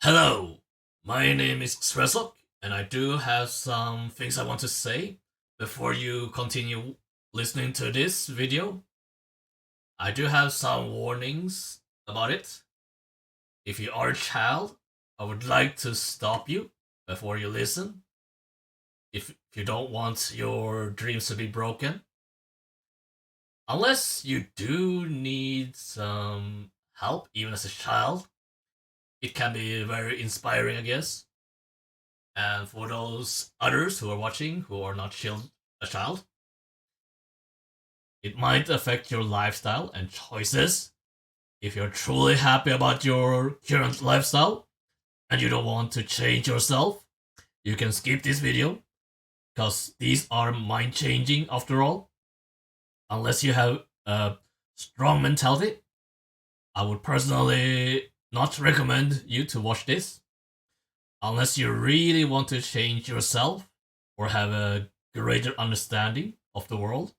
Hello, my name is Sresok, and I do have some things I want to say before you continue listening to this video. I do have some warnings about it. If you are a child, I would like to stop you before you listen. If you don't want your dreams to be broken, unless you do need some help, even as a child, it can be very inspiring, I guess. And for those others who are watching who are not a child, it might affect your lifestyle and choices. If you're truly happy about your current lifestyle and you don't want to change yourself, you can skip this video because these are mind changing after all. Unless you have a strong mentality, I would personally not recommend you to watch this unless you really want to change yourself or have a greater understanding of the world.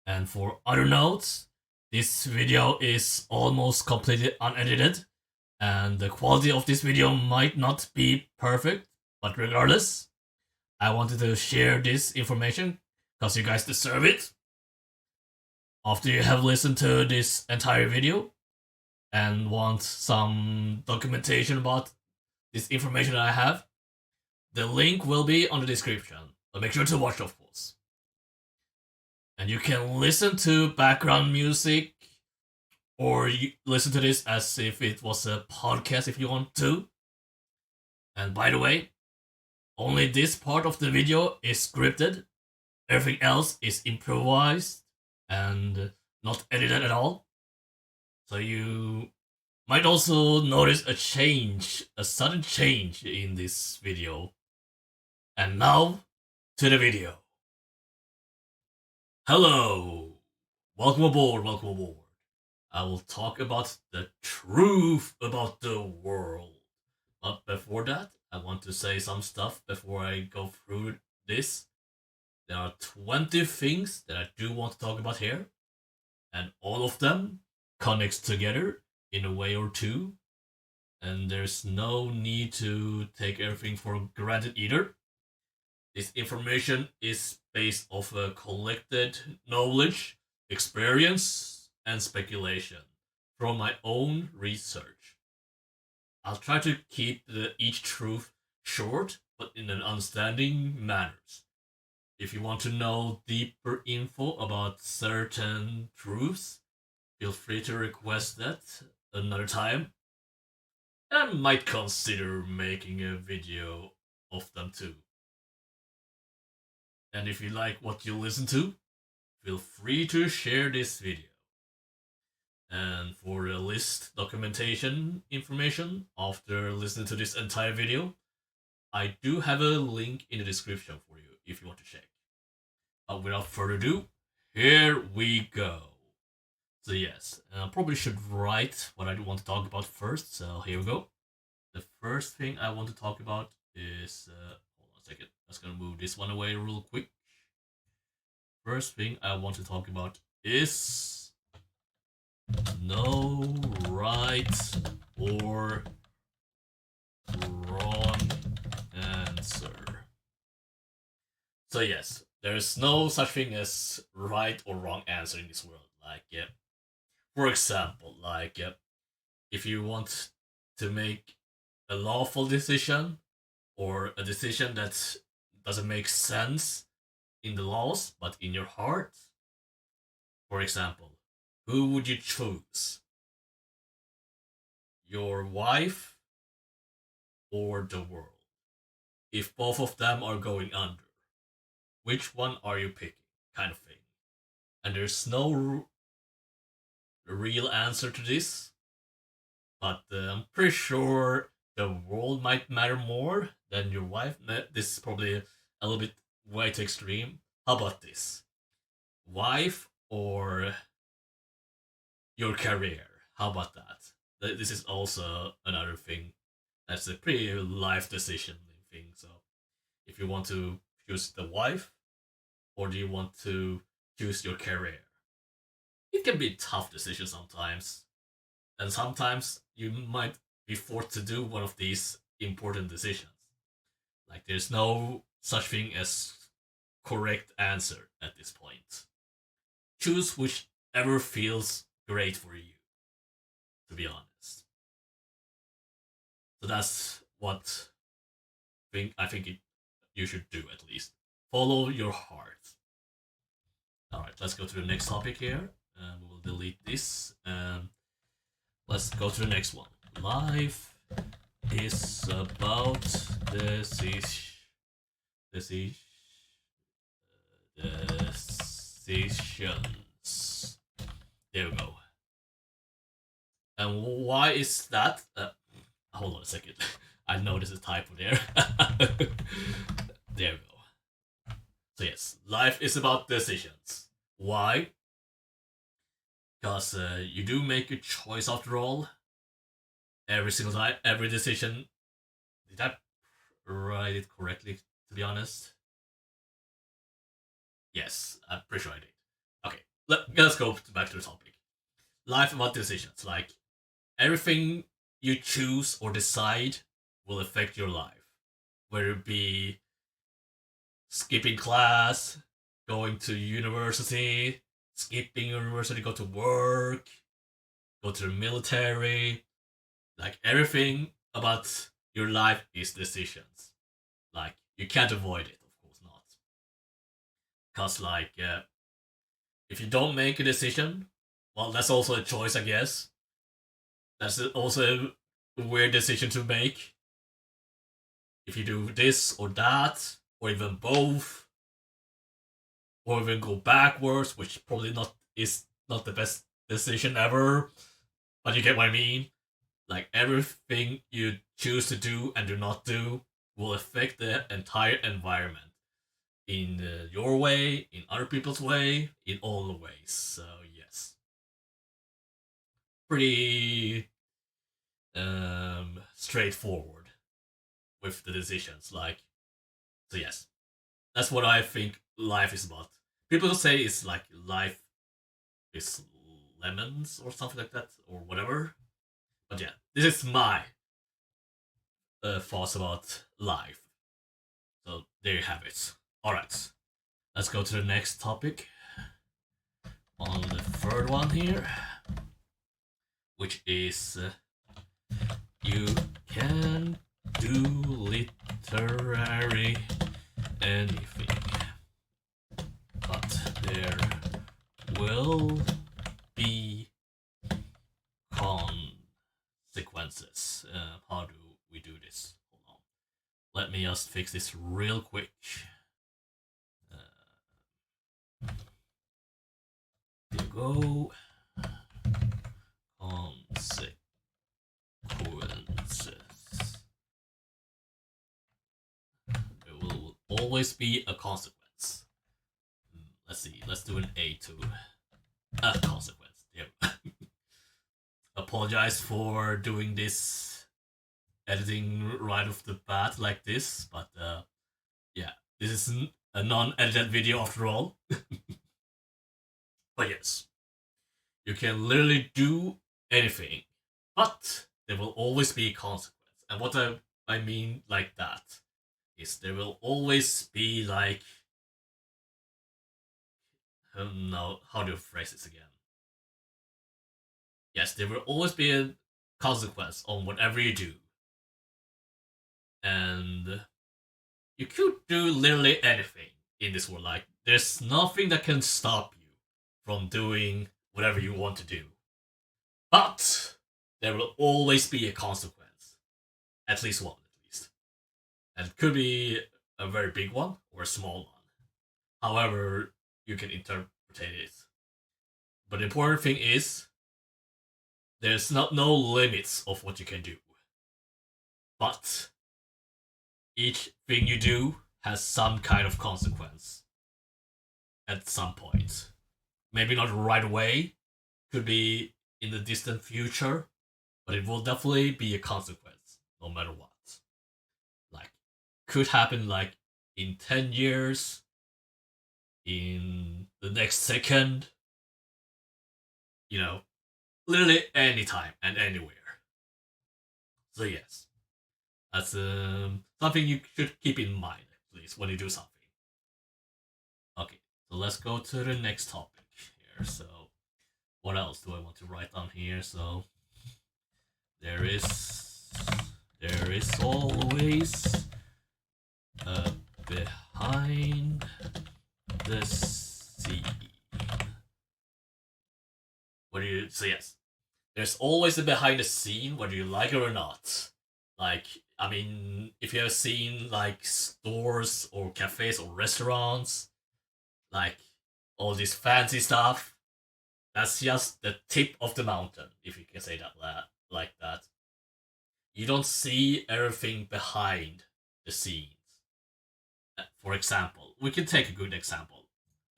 And for other notes, this video is almost completely unedited, and the quality of this video might not be perfect, but regardless, I wanted to share this information because you guys deserve it. After you have listened to this entire video and want some documentation about this information that I have, the link will be on the description. So make sure to watch, of course. And you can listen to background music or you listen to this as if it was a podcast if you want to. And by the way, only this part of the video is scripted. Everything else is improvised and not edited at all. So you might also notice a sudden change in this video. And now to the video. Hello! Welcome aboard, welcome aboard. I will talk about the truth about the world. But before that, I want to say some stuff before I go through this. There are 20 things that I do want to talk about here, and all of them connects together in a way or two, and there's no need to take everything for granted either. This information is based off a collected knowledge, experience, and speculation from my own research. I'll try to keep each truth short, but in an understanding manner. If you want to know deeper info about certain truths, feel free to request that another time. I might consider making a video of them too. And if you like what you listen to, feel free to share this video. And for the list documentation information after listening to this entire video, I do have a link in the description for you if you want to check. But without further ado, here we go. So yes, I probably should write what I want to talk about first. So here we go. The first thing I want to talk about is hold on a second. I'm just gonna move this one away real quick. First thing I want to talk about is no right or wrong answer. So yes, there's no such thing as right or wrong answer in this world. For example, if you want to make a lawful decision or a decision that doesn't make sense in the laws but in your heart, for example, who would you choose? Your wife or the world? If both of them are going under, which one are you picking? Kind of thing. And there's no real answer to this, but I'm pretty sure the world might matter more than your wife. This is probably a little bit way too extreme. How about this? Wife or your career? How about that? This is also another thing. That's a pretty life decision thing. So, if you want to choose the wife, or do you want to choose your career? It can be a tough decision sometimes, and sometimes you might be forced to do one of these important decisions. Like, there's no such thing as correct answer at this point. Choose whichever feels great for you, to be honest. So that's what I think you should do, at least. Follow your heart. Alright, let's go to the next topic here. We will delete this. Let's go to the next one. Life is about decisions. There we go. And why is that? Hold on a second. I know there's a typo there. There we go. So yes, life is about decisions. Why? Because you do make a choice after all. Every single time, every decision. Did I write it correctly, to be honest? Yes, I'm pretty sure I did. Okay, let's go back to the topic. Life about decisions. Like, everything you choose or decide will affect your life. Whether it be skipping class, going to university, skipping university, go to work, go to the military. Like, everything about your life is decisions. Like, you can't avoid it, of course not. Because, like, if you don't make a decision, well, that's also a choice, I guess. That's also a weird decision to make. If you do this or that, or even both, or even go backwards, which probably not is not the best decision ever, but you get what I mean. Like, everything you choose to do and do not do will affect the entire environment in your way, in other people's way, in all the ways. So yes, pretty straightforward with the decisions. Like, so yes, that's what I think life is about. People say it's like life is lemons or something like that or whatever. But yeah, this is my thoughts about life. So there you have it. All right, let's go to the next topic. On the third one here, which is you can do literally anything, but there will be consequences. How do we do this? Hold on. Let me just fix this real quick. There you go. Consequences. There will always be a consequence. Let's see. Let's do an A to a consequence. Yep. Apologize for doing this editing right off the bat like this, but yeah, this is a non-edited video after all. But yes, you can literally do anything, but there will always be a consequence. And what I mean like that is there will always be like, no, how do you phrase this again? Yes, there will always be a consequence on whatever you do. And you could do literally anything in this world. Like, there's nothing that can stop you from doing whatever you want to do. But there will always be a consequence. At least one, at least. And it could be a very big one or a small one. However, you can interpret it. But the important thing is there's no limits of what you can do. But each thing you do has some kind of consequence at some point. Maybe not right away, could be in the distant future, but it will definitely be a consequence no matter what. Like, could happen like in 10 years, in the next second, you know, literally anytime and anywhere. So yes, that's something you should keep in mind, please, when you do something. Okay, so let's go to the next topic here. So what else do I want to write down here? So there is always a behind the scene. What do you? So yes, there's always a behind the scene, whether you like it or not. Like, I mean, if you have seen like stores or cafes or restaurants, like all this fancy stuff, that's just the tip of the mountain, if you can say that like that. You don't see everything behind the scenes. For example, we can take a good example: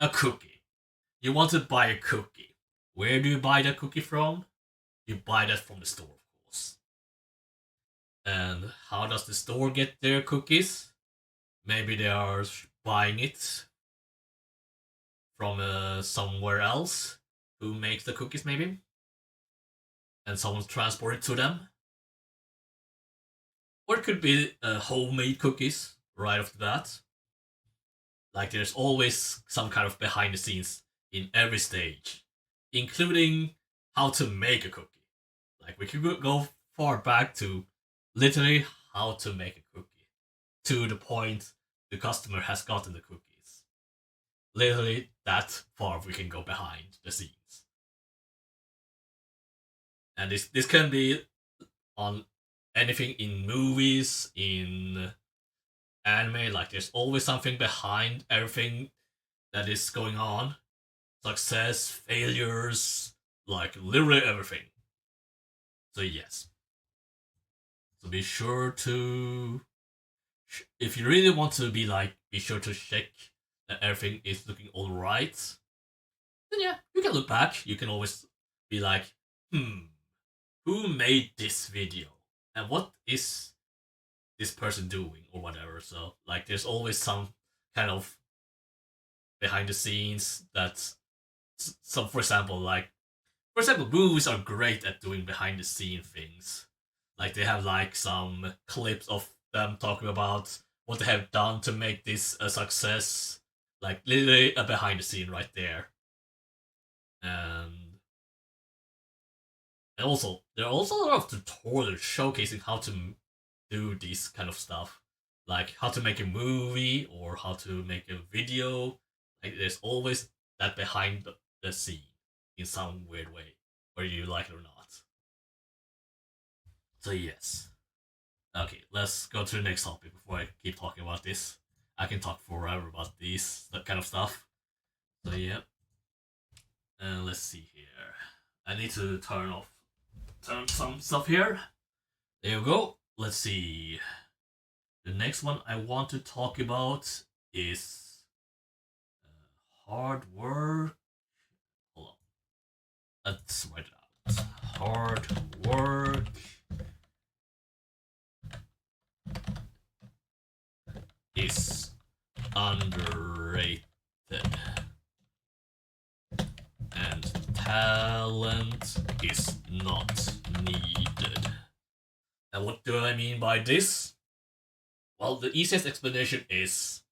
a cookie. You want to buy a cookie. Where do you buy the cookie from? You buy that from the store, of course. And how does the store get their cookies? Maybe they are buying it from somewhere else who makes the cookies, maybe, and someone transport it to them. Or it could be homemade cookies right off the bat. Like there's always some kind of behind the scenes in every stage, including how to make a cookie. Like we could go far back to literally how to make a cookie to the point the customer has gotten the cookies. Literally that far we can go behind the scenes. And this can be on anything in movies, in anime, like there's always something behind everything that is going on. Success, failures, like literally everything. So yes. So be sure to, if you really want to be sure to check that everything is looking alright, then yeah, you can look back. You can always be like, who made this video? And what is this person doing or whatever? So like there's always some kind of behind the scenes that some for example movies are great at doing behind the scene things. Like they have like some clips of them talking about what they have done to make this a success. Like literally a behind the scene right there. And also there are also a lot of tutorials showcasing how to do this kind of stuff. Like how to make a movie or how to make a video. Like there's always that behind the scene in some weird way, whether you like it or not. So yes. Okay, let's go to the next topic before I keep talking about this. I can talk forever about that kind of stuff. So yeah. And let's see here. I need to turn some stuff here. There you go. Let's see. The next one I want to talk about is hard work. Hold on. Let's write it out. Hard work is underrated. And talent is not needed. And what do I mean by this? Well, the easiest explanation is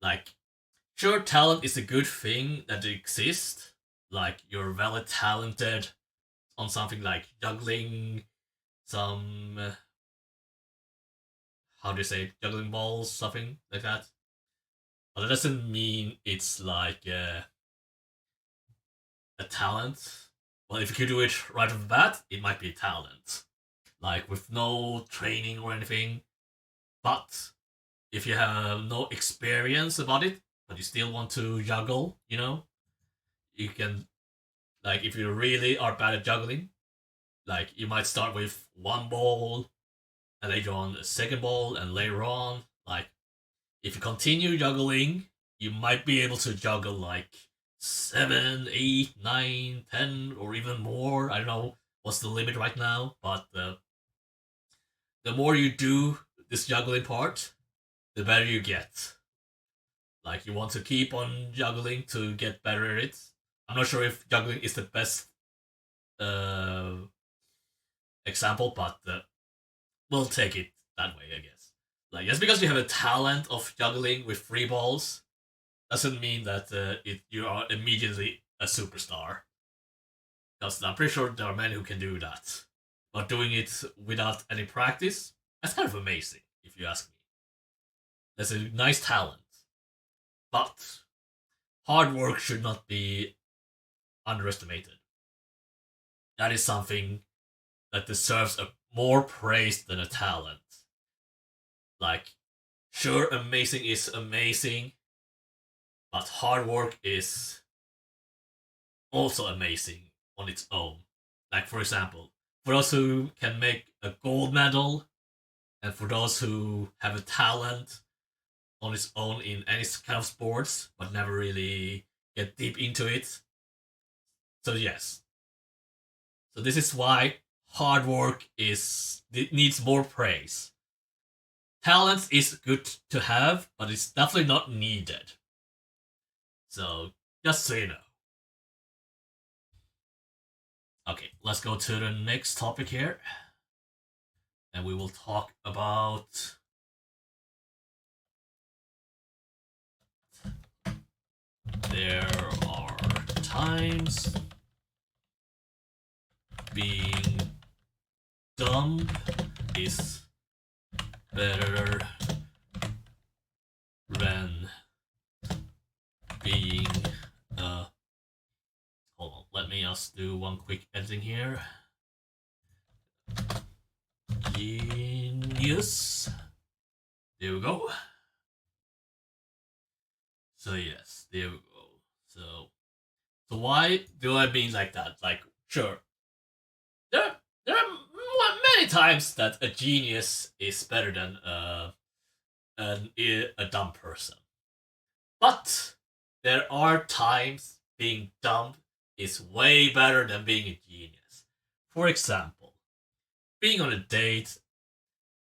like, sure, talent is a good thing that exists. Like, you're very talented on something like juggling some. How do you say? Juggling balls, something like that. But that doesn't mean it's like a talent. Well, if you can do it right off the bat, it might be a talent. Like, with no training or anything. But if you have no experience about it, but you still want to juggle, you can, like, if you really are bad at juggling, like, you might start with one ball, and later on a second ball, and later on, like, if you continue juggling, you might be able to juggle, like, 7, 8, 9, 10, or even more. I don't know what's the limit right now, but the more you do this juggling part, the better you get. Like you want to keep on juggling to get better at it. I'm not sure if juggling is the best uh, example, but we'll take it that way, I guess. Like just because you have a talent of juggling with three balls doesn't mean that you are immediately a superstar. Because I'm pretty sure there are men who can do that, but doing it without any practice, that's kind of amazing, if you ask me. That's a nice talent, but hard work should not be underestimated. That is something that deserves more praise than a talent. Like, sure, amazing is amazing, but hard work is also amazing on its own. Like, for example, for those who can make a gold medal, and for those who have a talent on its own in any kind of sports, but never really get deep into it. So, yes. So, this is why hard work it needs more praise. Talent is good to have, but it's definitely not needed. So, just so you know. Okay, let's go to the next topic here. And we will talk about there are times being dumb is better than being hold on, let me just do one quick editing here. Genius. There we go. So yes, there we go. So why do I mean like that? Like, sure, there are many times that a genius is better than a dumb person, but there are times being dumb is way better than being a genius. For example, being on a date,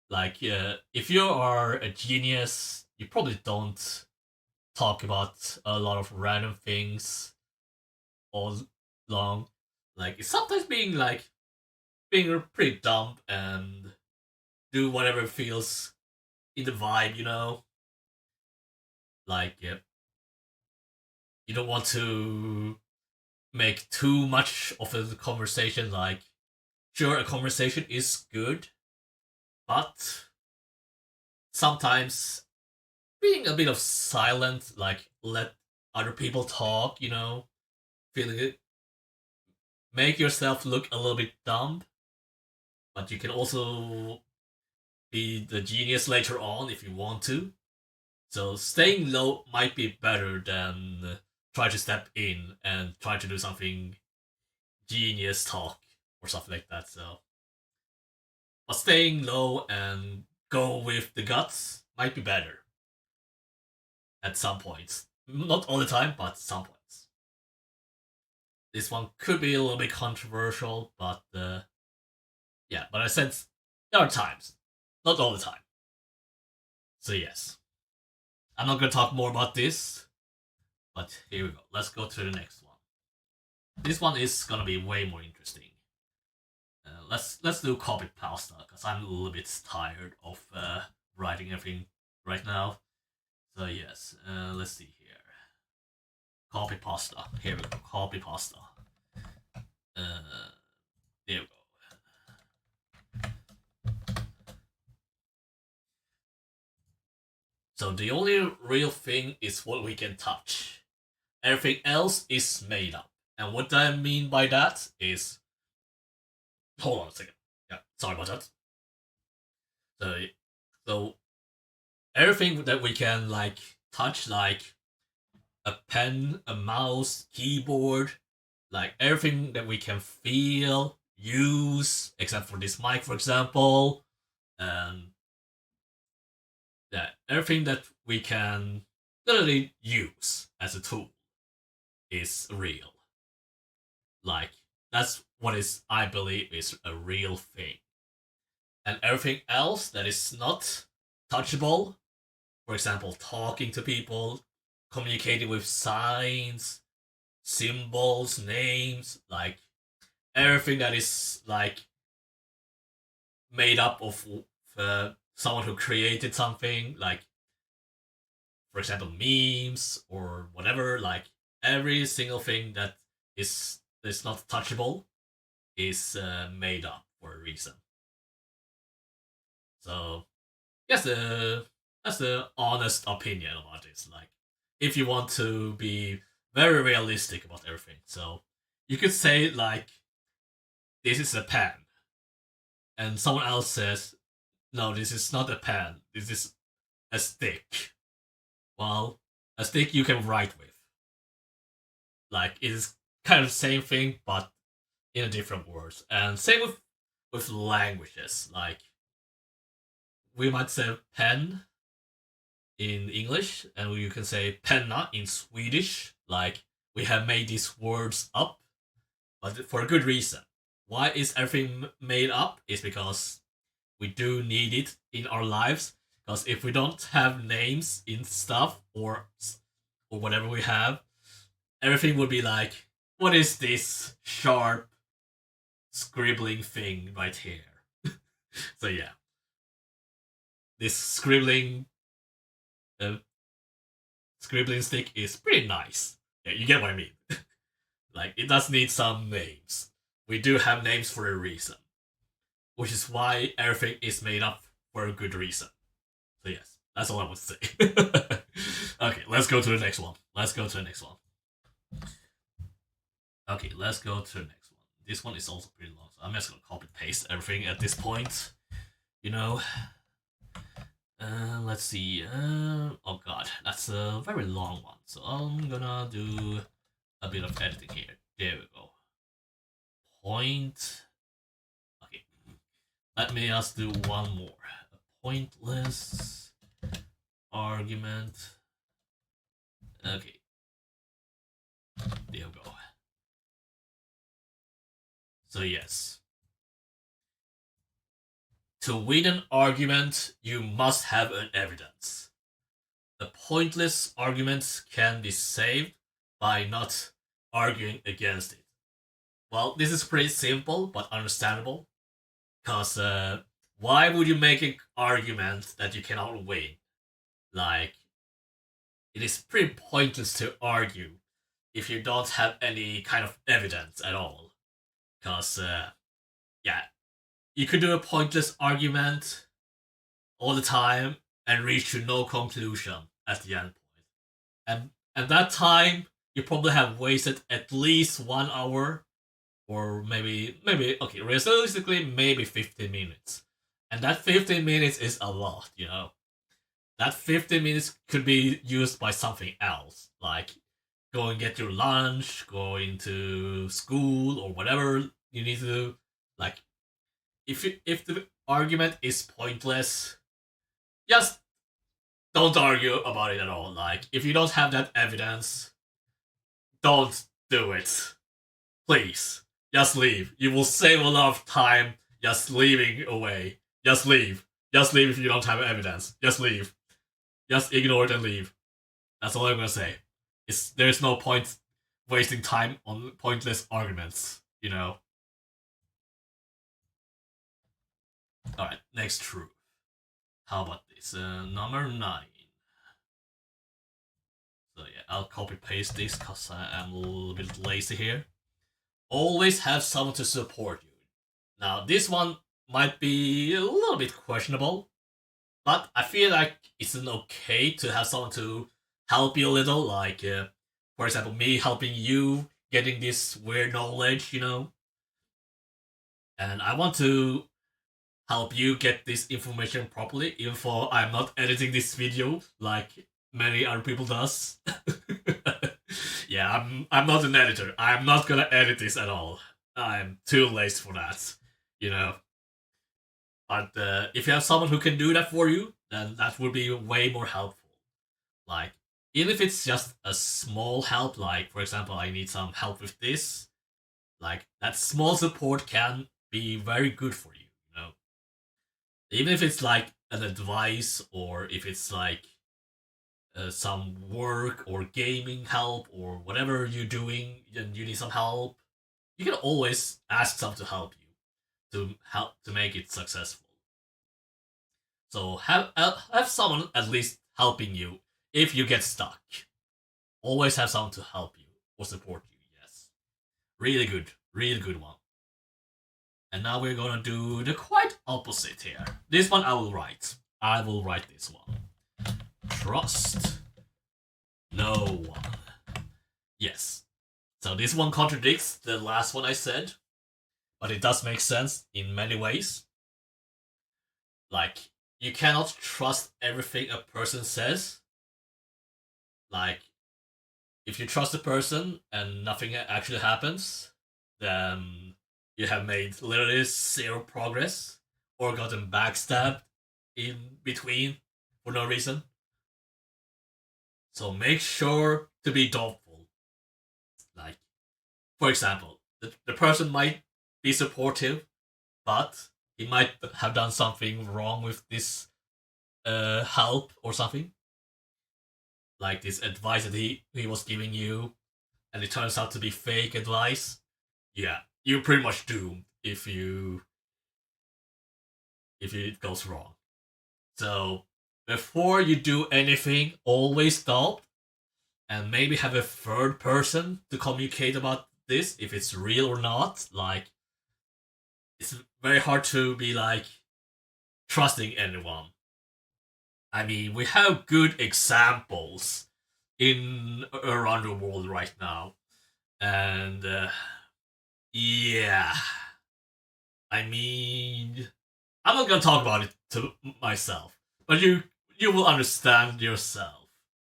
like if you are a genius, you probably don't talk about a lot of random things all long. Like it's sometimes being pretty dumb and do whatever feels in the vibe, you know. Like you don't want to make too much of a conversation. Like sure, a conversation is good, but sometimes being a bit of silent, like let other people talk, you know, feeling it, make yourself look a little bit dumb, but you can also be the genius later on if you want to. So staying low might be better than try to step in and try to do something genius talk or something like that. So, but staying low and go with the guts might be better at some points. Not all the time, but some points. This one could be a little bit controversial, but yeah, but I said there are times, not all the time. So yes, I'm not gonna talk more about this, but here we go. Let's go to the next one. This one is gonna be way more interesting. Let's do copy pasta because I'm a little bit tired of writing everything right now. So yes, let's see here. Copy pasta. Here we go. Copy pasta. There we go. So the only real thing is what we can touch. Everything else is made up. And what I mean by that is, hold on a second. Yeah, sorry about that. So, so everything that we can like touch, like a pen, a mouse, keyboard, like everything that we can feel, use, except for this mic, for example, and yeah, everything that we can literally use as a tool is real. Like that's what is I believe is a real thing. And everything else that is not touchable, for example, talking to people, communicating with signs, symbols, names, like everything that is like made up of someone who created something, like for example memes or whatever. Like every single thing that is not touchable is made up for a reason. So yes, that's the honest opinion about this. Like, if you want to be very realistic about everything, so you could say like, this is a pen, and someone else says, no, this is not a pen. This is a stick. Well, a stick you can write with. Like, it's kind of the same thing, but in a different words. And same with languages. Like, we might say pen in English, and you can say penna in Swedish. Like, we have made these words up, but for a good reason. Why is everything made up? Is because we do need it in our lives. Because if we don't have names in stuff or whatever we have, everything would be like, what is this sharp scribbling thing right here? So yeah, this uh, scribbling stick is pretty nice. Yeah, you get what I mean. Like, it does need some names. We do have names for a reason, which is why everything is made up for a good reason. So yes, that's all I want to say. Okay, let's go to the next one. Okay, let's go to the next one. This one is also pretty long, so I'm just gonna copy paste everything at this point. You know. Let's see. Oh god, that's a very long one. So I'm gonna do a bit of editing here. There we go. Point. Okay. Let me just do one more. A pointless argument. Okay. There we go. So yes. To win an argument, you must have an evidence. The pointless arguments can be saved by not arguing against it. Well, this is pretty simple but understandable. Because why would you make an argument that you cannot win? Like, it is pretty pointless to argue if you don't have any kind of evidence at all. Because, yeah, you could do a pointless argument all the time and reach to no conclusion at the end point. And at that time, you probably have wasted at least 1 hour, or maybe okay, realistically maybe 15 minutes. And that 15 minutes is a lot, you know. That 15 minutes could be used by something else, like go and get your lunch, going to school, or whatever you need to do. Like, if the argument is pointless, just don't argue about it at all. Like, if you don't have that evidence, don't do it. Please, just leave. You will save a lot of time just leaving away. Just leave. Just leave if you don't have evidence. Just leave. Just ignore it and leave. That's all I'm gonna say. There's no point wasting time on pointless arguments, you know. Alright, next truth. How about this? Number 9. So yeah, I'll copy paste this because I am a little bit lazy here. Always have someone to support you. Now, this one might be a little bit questionable, but I feel like it's an okay to have someone to help you a little. Like, for example, me helping you getting this weird knowledge, you know. And I want to help you get this information properly, even though I'm not editing this video like many other people does. Yeah, I'm not an editor. I'm not gonna edit this at all. I'm too lazy for that, you know. But if you have someone who can do that for you, then that would be way more helpful. Like, even if it's just a small help, like for example, I need some help with this, like that small support can be very good for you, you know. Even if it's like an advice, or if it's like some work or gaming help or whatever you're doing and you need some help, you can always ask someone to help you to make it successful. So have someone at least helping you if you get stuck. Always have someone to help you or support you. Yes, really good one. And now we're gonna do the quite opposite here. This one I will write. I will write this one. Trust no one. Yes. So this one contradicts the last one I said, but it does make sense in many ways. Like, you cannot trust everything a person says. Like, if you trust a person and nothing actually happens, then you have made literally zero progress or gotten backstabbed in between for no reason. So make sure to be thoughtful. Like, for example, the person might be supportive, but he might have done something wrong with this help or something. Like this advice that he was giving you, and it turns out to be fake advice. Yeah, you're pretty much doomed if it goes wrong. So before you do anything, always stop and maybe have a third person to communicate about this if it's real or not. Like, it's very hard to be like trusting anyone. I mean, we have good examples in around the world right now, and yeah, I mean, I'm not gonna talk about it to myself, but you will understand yourself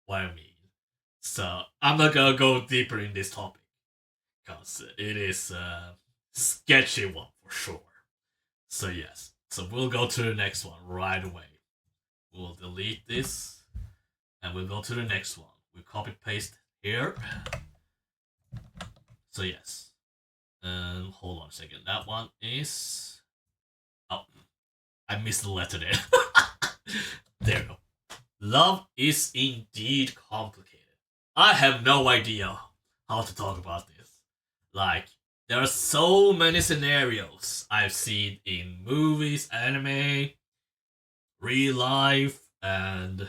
what I mean. So I'm not gonna go deeper in this topic because it is a sketchy one for sure. So yes, so we'll go to the next one right away. We'll delete this and we'll go to the next one. We copy paste here. So yes, hold on a second. That one is. Oh, I missed the letter there. There we go. Love is indeed complicated. I have no idea how to talk about this. Like, there are so many scenarios I've seen in movies, anime, real life, and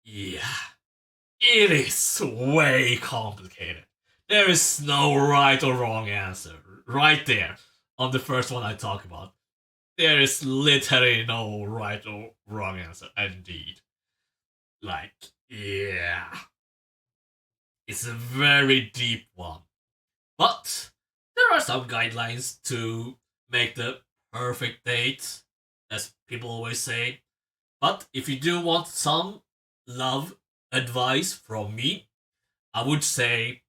yeah, it is way complicated. There is no right or wrong answer. Right there, on the first one I talk about. There is literally no right or wrong answer, indeed. Like, yeah. It's a very deep one. But there are some guidelines to make the perfect date, as people always say. But if you do want some love advice from me, I would say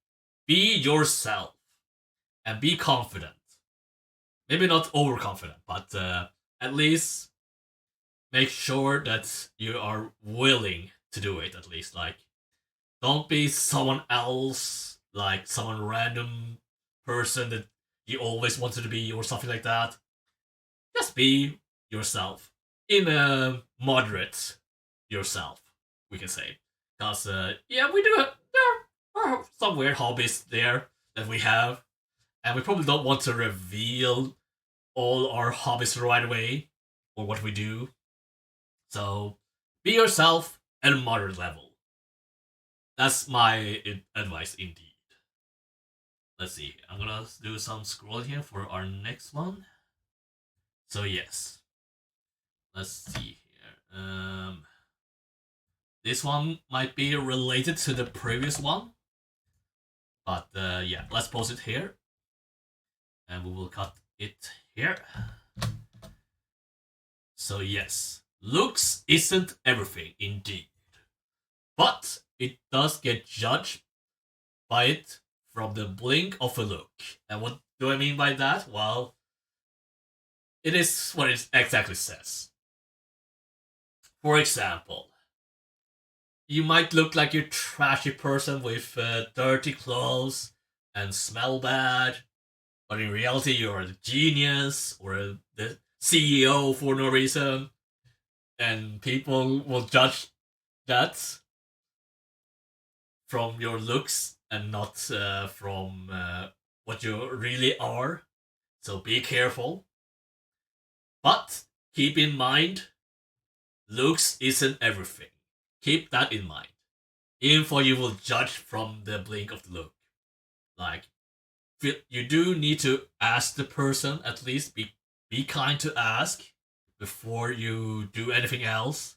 be yourself and be confident. Maybe not overconfident, but at least make sure that you are willing to do it, at least. Like, don't be someone else, like someone random person that you always wanted to be or something like that. Just be yourself in a moderate yourself, we can say. Because, yeah, we do have, there are some weird hobbies there that we have, and we probably don't want to reveal all our hobbies right away or what we do. So, be yourself at a moderate level. That's my advice indeed. Let's see. I'm gonna do some scrolling here for our next one. So yes, let's see here. This one might be related to the previous one, but yeah, let's pause it here, and we will cut it here. So yes, looks isn't everything indeed, but it does get judged by it from the blink of a look. And what do I mean by that? Well, it is what it exactly says. For example, you might look like a trashy person with dirty clothes and smell bad, but in reality, you're a genius or the CEO for no reason, and people will judge that from your looks and not from what you really are. So be careful. But keep in mind looks isn't everything. Keep that in mind. Even for you will judge from the blink of the look. Like, you do need to ask the person, at least be kind to ask before you do anything else.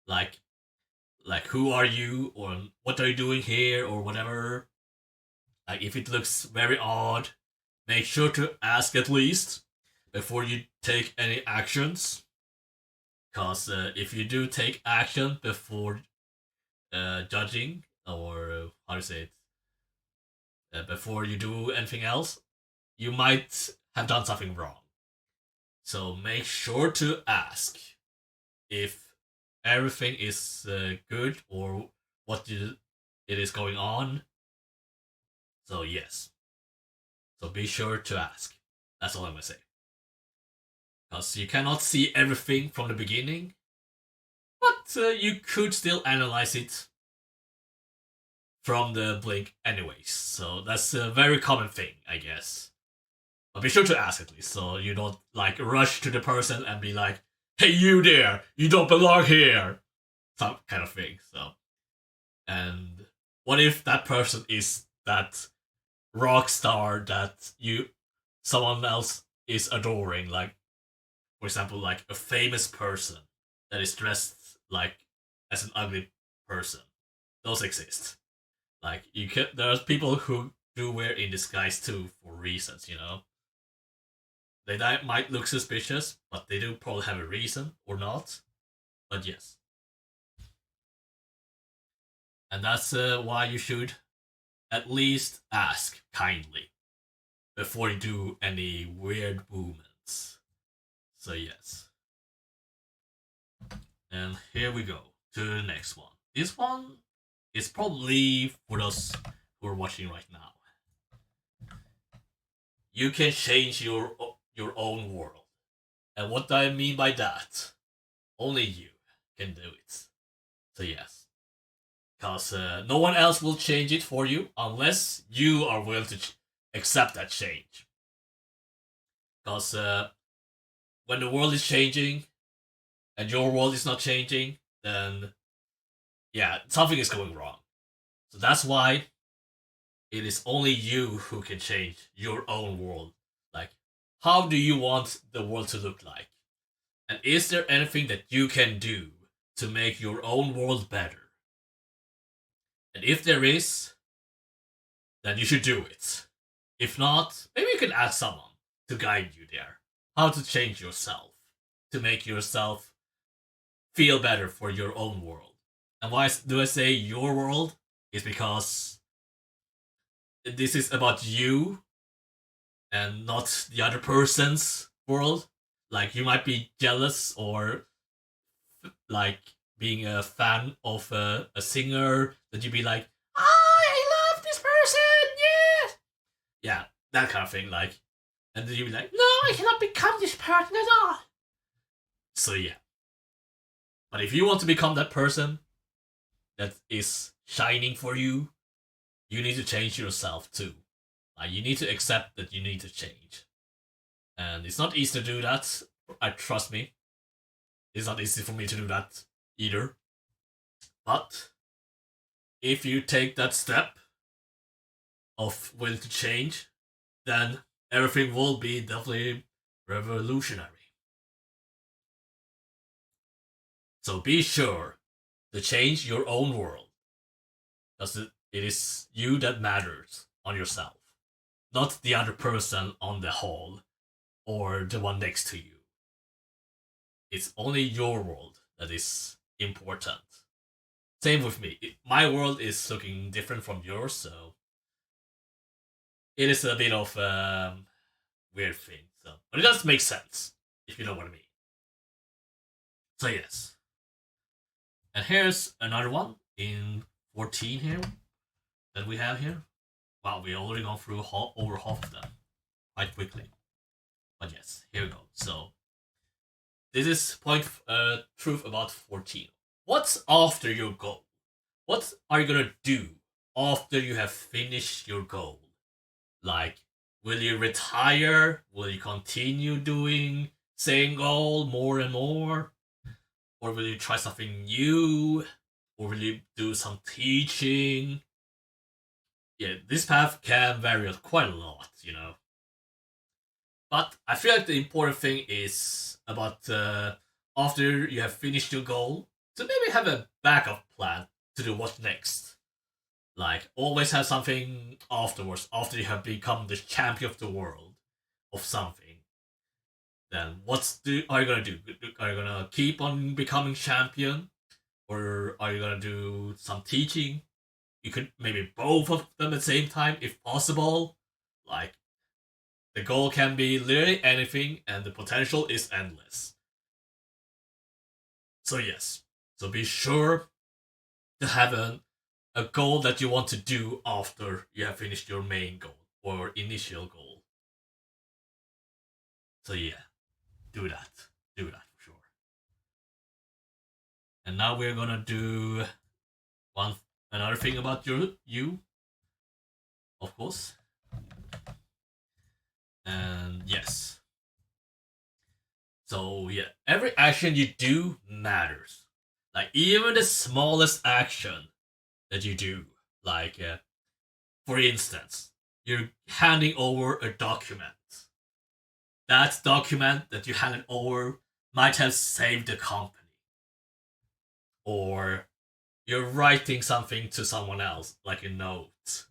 Like who are you, or what are you doing here, or whatever. Like if it looks very odd, make sure to ask at least before you take any actions. Cause if you do take action before judging, or how to say it, before you do anything else, you might have done something wrong. So make sure to ask if everything is good, or what it is going on. So yes, so be sure to ask. That's all I'm gonna say. Because you cannot see everything from the beginning, but you could still analyze it from the blink anyways. So that's a very common thing, I guess. But be sure to ask at least, so you don't like rush to the person and be like, "Hey, you there! You don't belong here!" Some kind of thing. So, and what if that person is that rock star that someone else is adoring? Like, for example, like a famous person that is dressed like as an ugly person. Those exist. Like there's people who do wear in disguise too for reasons, you know. They might look suspicious, but they do probably have a reason or not. But yes, and that's why you should at least ask kindly before you do any weird movements. So yes, and here we go to the next one. This one is probably for those who are watching right now. You can change your own world. And what do I mean by that? Only you can do it. So yes, because no one else will change it for you unless you are willing to accept that change. Because when the world is changing and your world is not changing, then yeah, something is going wrong. So that's why it is only you who can change your own world. Like, how do you want the world to look like? And is there anything that you can do to make your own world better? And if there is, then you should do it. If not, maybe you can ask someone to guide you there. How to change yourself to make yourself feel better for your own world. And why do I say your world? Is because this is about you and not the other person's world. Like you might be jealous, or like being a fan of a singer, that you'd be like, I love this person, yes, yeah, that kind of thing. Like, and then you'd be like, no, I cannot become this person at all. So yeah, but if you want to become that person that is shining for you, you need to change yourself too. Like, you need to accept that you need to change, and it's not easy to do that. I trust me, it's not easy for me to do that either. But if you take that step of will to change, then everything will be definitely revolutionary. So be sure to change your own world, because it is you that matters on yourself, not the other person on the hall or the one next to you. It's only your world that is important. Same with me. My world is looking different from yours, so it is a bit of weird thing. So, but it does make sense if you know what I mean. So yes, and here's another one in 14 here that we have here. Wow, we already gone through over half of them quite quickly. But yes, here we go. So this is point truth about 14. What's after your goal? What are you gonna do after you have finished your goal? Like, will you retire? Will you continue doing same goal more and more? Or will you try something new? Or will you do some teaching? Yeah, this path can vary quite a lot, But I feel like the important thing is about after you have finished your goal, to maybe have a backup plan to do what next. Like always have something afterwards, after you have become the champion of the world of something. Then are you gonna do? Are you gonna keep on becoming champion, or are you gonna do some teaching? You could maybe both of them at the same time if possible. Like the goal can be literally anything, and the potential is endless. So yes, so be sure to have a goal that you want to do after you have finished your main goal or initial goal. So yeah, do that. Do that for sure. And now we're gonna do one another thing about you, of course. And yes. So yeah, every action you do matters. Like even the smallest action that you do, like for instance, you're handing over a document. That document that you handed over might have saved the company. Or you're writing something to someone else, like a note.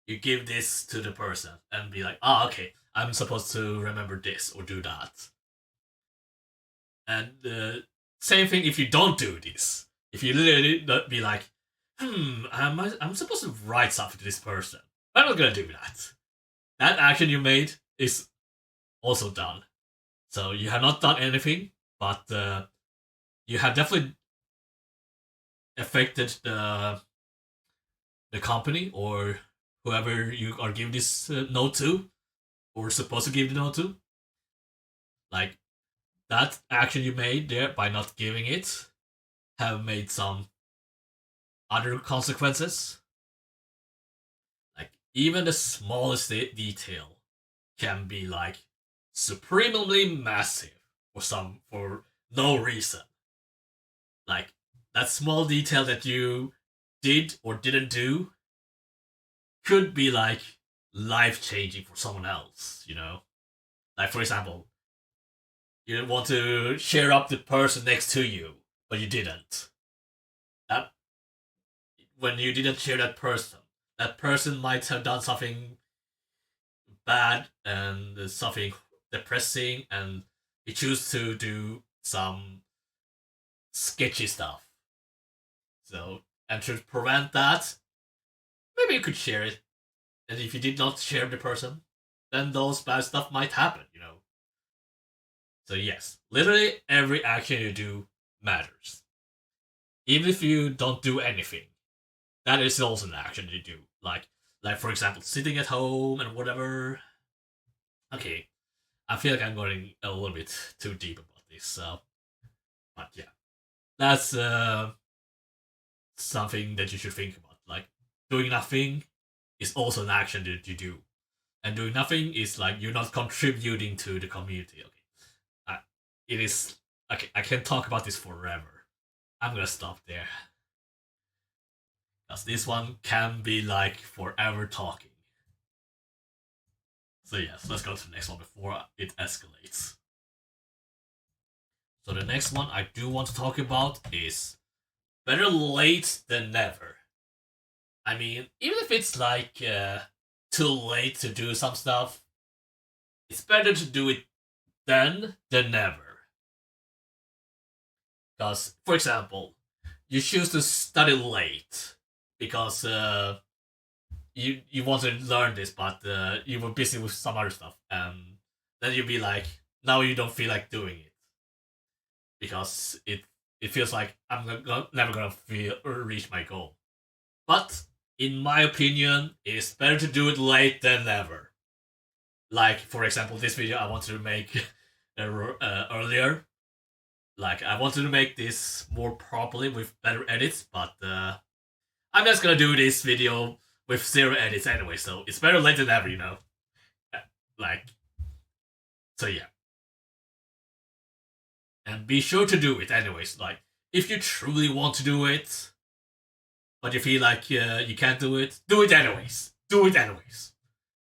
You give this to the person and be like, okay, I'm supposed to remember this or do that. And same thing if you don't do this. If you literally be like, I'm supposed to write something to this person. I'm not gonna do that. That action you made is also done. So you have not done anything, but you have definitely affected the company or whoever you are giving this note to or supposed to give the note to. Like that action you made there by not giving it have made some other consequences. Like even the smallest detail can be like supremely massive for no reason. Like that small detail that you did or didn't do could be like life changing for someone else. Like for example, you want to cheer up the person next to you, but you didn't. That when you didn't cheer that person might have done something bad and something depressing, and you choose to do some sketchy stuff. So, and to prevent that, maybe you could share it. And if you did not share the person, then those bad stuff might happen. So yes, literally every action you do matters. Even if you don't do anything, that is also an action you do. Like for example, sitting at home and whatever. Okay, I feel like I'm going a little bit too deep about this. So, but yeah, that's something that you should think about. Like doing nothing is also an action that you do, and doing nothing is like you're not contributing to the community. Okay, it is okay. I can talk about this forever. I'm gonna stop there because this one can be like forever talking. So yes, let's go to the next one before it escalates. So the next one I do want to talk about is better late than never. I mean, even if it's like too late to do some stuff, it's better to do it then than never. Because, for example, you choose to study late because you want to learn this, but you were busy with some other stuff, and then you'll be like, now you don't feel like doing it because it feels like I'm never gonna feel or reach my goal. But in my opinion, it's better to do it late than never. Like for example, this video I wanted to make earlier. Like I wanted to make this more properly with better edits, but I'm just gonna do this video with zero edits anyway. So it's better late than never. Like so, yeah. And be sure to do it anyways. Like, if you truly want to do it, but you feel like you can't do it anyways. Do it anyways.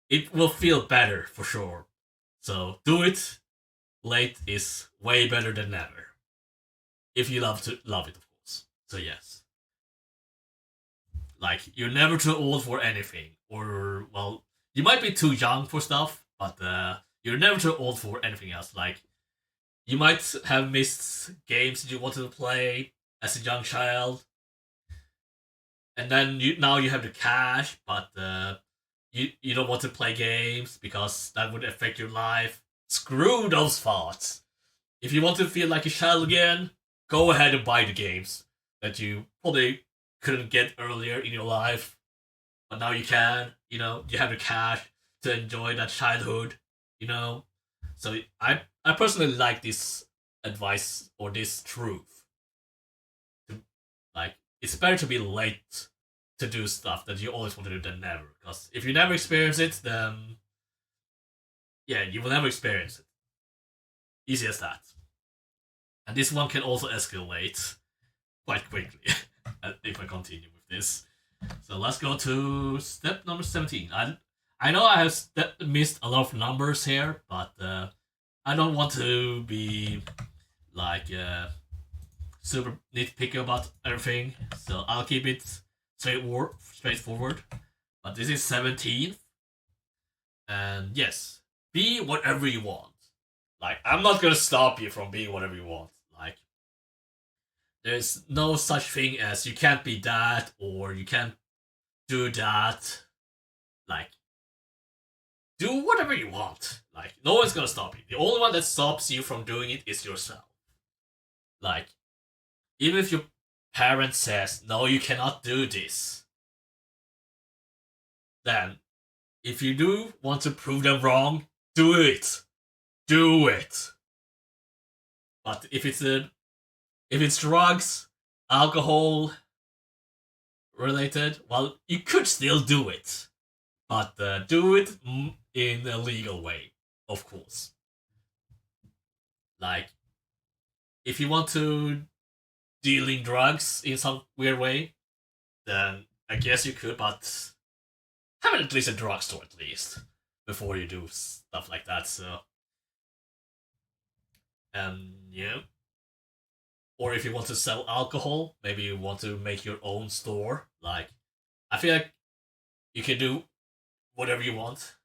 It will feel better for sure. So do it. Late is way better than never. If you love it, of course. So yes, like you're never too old for anything, or well, you might be too young for stuff, but you're never too old for anything else. Like you might have missed games that you wanted to play as a young child, and then now you have the cash, but you don't want to play games because that would affect your life. Screw those thoughts. If you want to feel like a child again, go ahead and buy the games that you probably couldn't get earlier in your life, but now you can. You have the cash to enjoy that childhood. You know, so I personally like this advice or this truth. Like it's better to be late to do stuff that you always want to do than never. Because if you never experience it, then yeah, you will never experience it. Easy as that. And this one can also escalate quite quickly if I continue with this. So let's go to step number 17. I know I have missed a lot of numbers here, but I don't want to be like super nitpicky about everything, so I'll keep it straightforward. But this is 17th, and yes, be whatever you want. Like, I'm not gonna stop you from being whatever you want. Like, there's no such thing as you can't be that or you can't do that. Like, do whatever you want. Like, no one's gonna stop you. The only one that stops you from doing it is yourself. Like, even if your parent says, no, you cannot do this, then if you do want to prove them wrong, do it. Do it. But if it's drugs, alcohol related, well, you could still do it. But do it in a legal way, of course. Like, if you want to dealing drugs in some weird way, then I guess you could, but have at least a drugstore at least before you do stuff like that. So, yeah. Or if you want to sell alcohol, maybe you want to make your own store. Like, I feel like you can do whatever you want,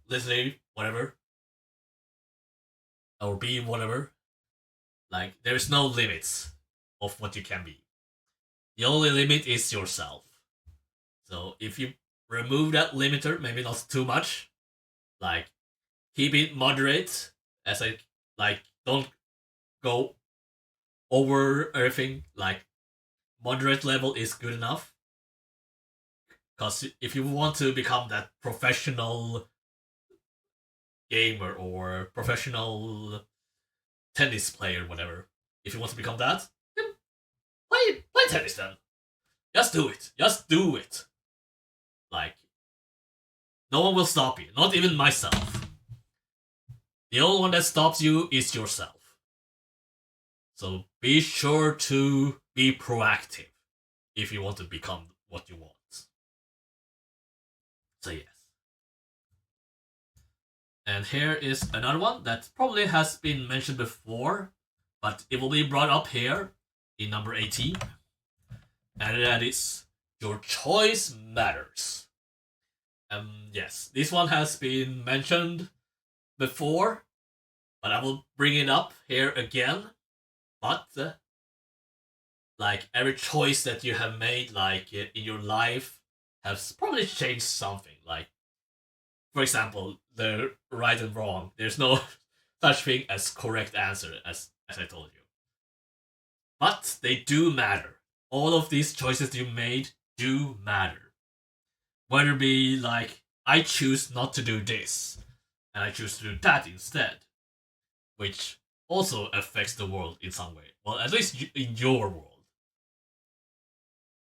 literally whatever, or be whatever. Like, there's no limits of what you can be. The only limit is yourself. So if you remove that limiter, maybe not too much, like keep it moderate, as I like don't go over everything. Like moderate level is good enough. Because if you want to become that professional gamer or professional tennis player, whatever, if you want to become that, then play tennis then. Just do it. Just do it. Like, no one will stop you. Not even myself. The only one that stops you is yourself. So be sure to be proactive if you want to become what you want. So yes. And here is another one that probably has been mentioned before, but it will be brought up here in number 18. And that is, your choice matters. Yes, this one has been mentioned before, but I will bring it up here again. But like every choice that you have made, like in your life, has probably changed something. Like, for example, the right and wrong. There's no such thing as correct answer, as I told you. But they do matter. All of these choices you made do matter. Whether it be like, I choose not to do this, and I choose to do that instead, which also affects the world in some way. Well, at least in your world.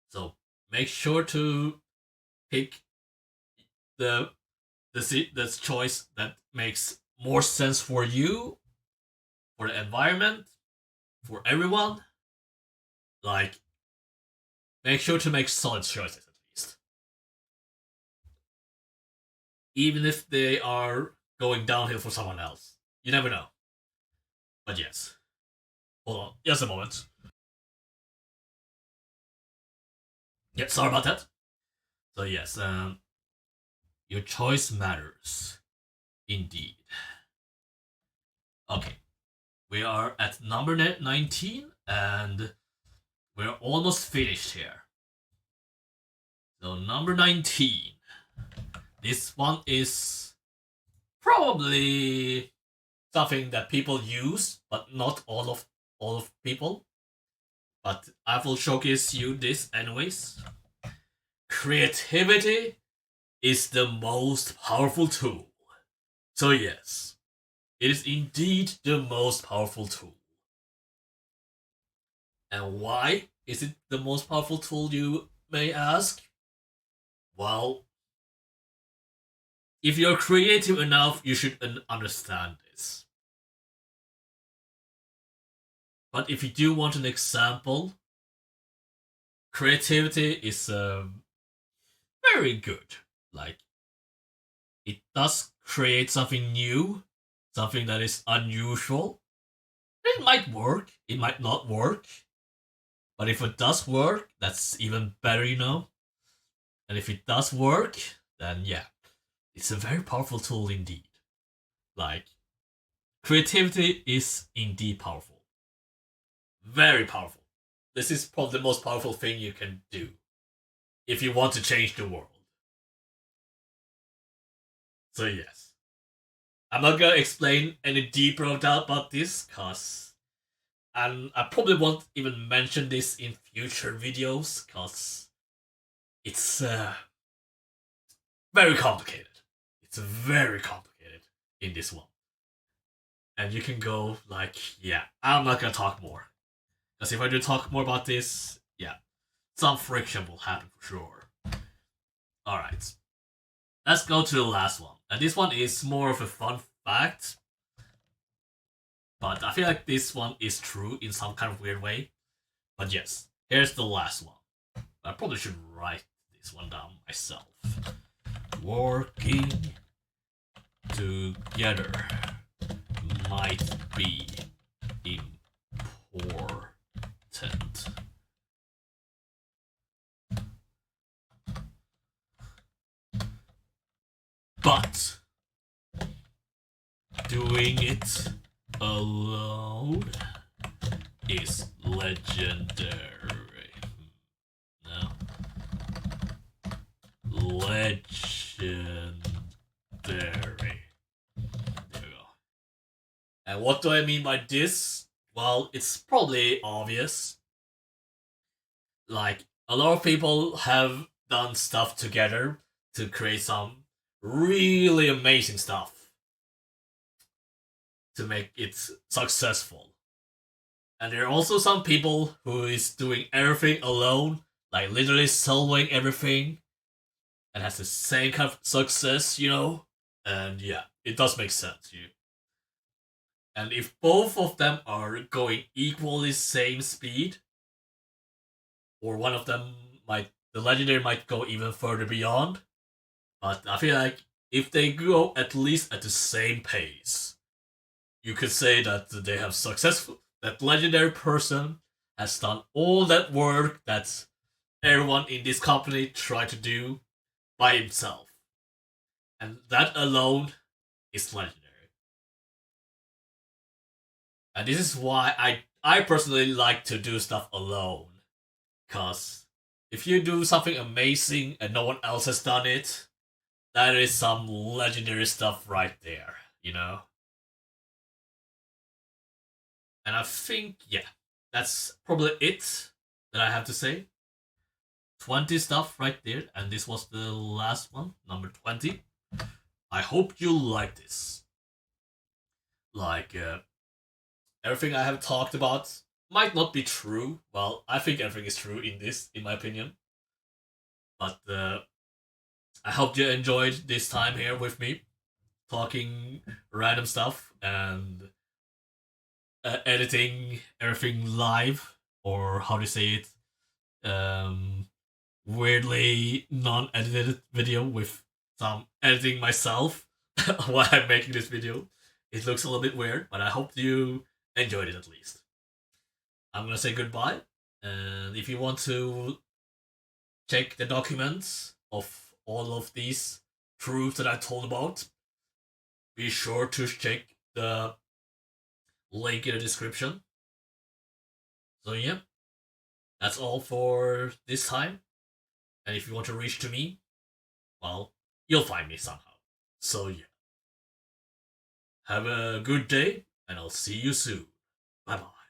So make sure to pick the choice that makes more sense for you, for the environment, for everyone, like, make sure to make solid choices at least. Even if they are going downhill for someone else. You never know. But yes. Hold on, just a moment. Yeah, sorry about that. So yes, your choice matters. Indeed. Okay. We are at number 19 and we're almost finished here. So number 19. This one is probably something that people use, but not all of people. But I will showcase you this anyways. Creativity is the most powerful tool. So yes, it is indeed the most powerful tool. And why is it the most powerful tool, you may ask? Well, if you're creative enough, you should understand this. But if you do want an example, creativity is very good. Like, it does create something new, something that is unusual. It might work, it might not work. But if it does work, that's even better, you know? And if it does work, then yeah, it's a very powerful tool indeed. Like, creativity is indeed powerful. Very powerful. This is probably the most powerful thing you can do if you want to change the world. So yes. I'm not gonna explain any deeper about this, cause and I probably won't even mention this in future videos, cause it's very complicated. It's very complicated in this one. And you can go like, yeah, I'm not gonna talk more. Because if I do talk more about this, yeah, some friction will happen for sure. Alright. Let's go to the last one. And this one is more of a fun fact. But I feel like this one is true in some kind of weird way. But yes, here's the last one. I probably should write this one down myself. Working together might be important. But doing it alone is legendary. No. Legendary. There we go. And what do I mean by this? Well, it's probably obvious. Like, a lot of people have done stuff together to create some really amazing stuff to make it successful. And there are also some people who is doing everything alone, like literally soloing everything, and has the same kind of success, you know? And yeah, it does make sense. And if both of them are going equally same speed, or one of them might, the legendary might go even further beyond. But I feel like if they go at least at the same pace, you could say that they have successful. That legendary person has done all that work that everyone in this company tried to do by himself, and that alone is legendary. And this is why I personally like to do stuff alone. Because if you do something amazing and no one else has done it, that is some legendary stuff right there, you know? And I think, yeah, that's probably it that I have to say. 20 stuff right there, and this was the last one, number 20. I hope you like this. Like, everything I have talked about might not be true. Well, I think everything is true in this, in my opinion. But I hope you enjoyed this time here with me, talking random stuff, and editing everything live, or how to say it, um, weirdly non-edited video with some editing myself while I'm making this video. It looks a little bit weird, but I hope you enjoyed it at least. I'm gonna say goodbye, and if you want to check the documents of all of these truths that I told about, be sure to check the link in the description. So yeah, that's all for this time. And if you want to reach to me, well, you'll find me somehow. So yeah, have a good day, and I'll see you soon. Bye bye.